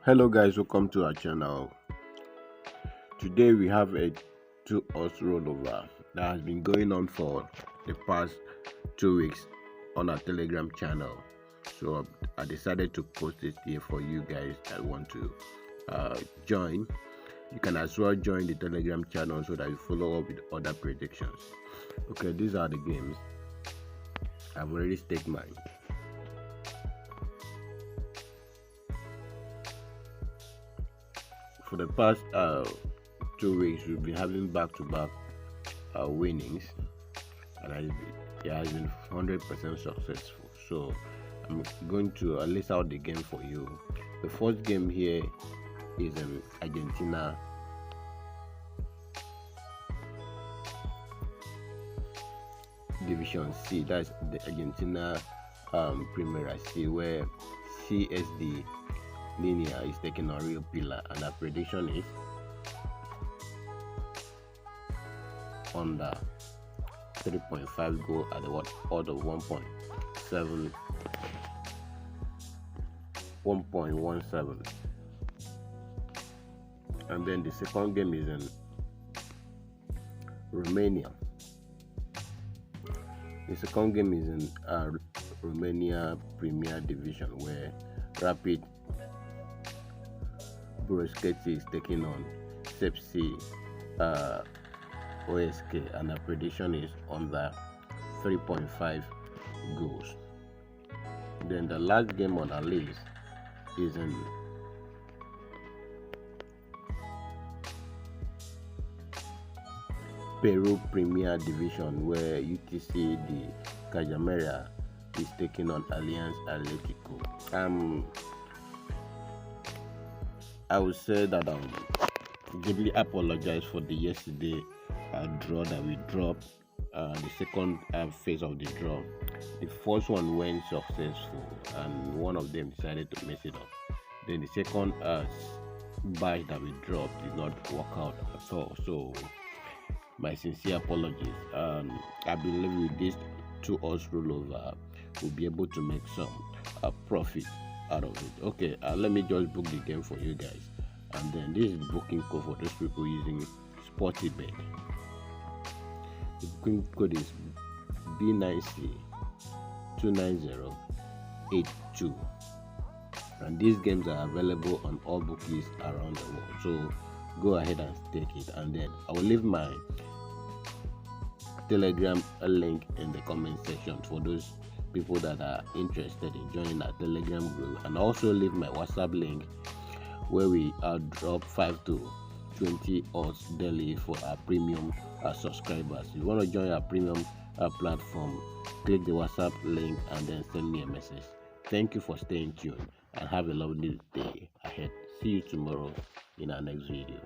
Hello guys, welcome to our channel. Today we have a 2-horse rollover that has been going on for the past 2 weeks on our Telegram channel. So I decided to post it here for you guys that want to join. You can as well join the Telegram channel so that you follow up with other predictions. Okay, these are the games. I've already staked mine. For the past 2 weeks, we've been having back-to-back winnings, and it has been 100% successful. So I'm going to list out the game for you. The first game here is Argentina Division C. That's the Argentina Primera C, where CSD Linear is taking on Real Pillar, and our prediction is under 3.5 goal at the odd of 1.17. And then the second game is in Romania. The second game is in Romania Premier Division, where Rapid Brusketi is taking on Sepsi OSK, and our prediction is under 3.5 goals. Then the last game on our list is in Peru Premier Division, where UTC the Cajamera is taking on Alliance Atletico. I would say that I deeply apologize for the yesterday draw that we dropped. The second phase of the draw, the first one went successful, and one of them decided to mess it up. Then the second batch that we dropped did not work out at all. So my sincere apologies. I believe with this 2-horse rollover, we'll be able to make some profit out of it. Okay, let me just book the game for you guys, and then this is the booking code for those people using SportyBet. The booking code is B9C29082, and these games are available on all bookies around the world. So go ahead and stake it, and then I will leave my Telegram link in the comment section for those people that are interested in joining our Telegram group, and also leave my WhatsApp link where we drop 5 to 20 odds daily for our premium subscribers. If you want to join our premium platform, click the WhatsApp link and then send me a message. Thank you for staying tuned, and have a lovely day ahead. See you tomorrow in our next video.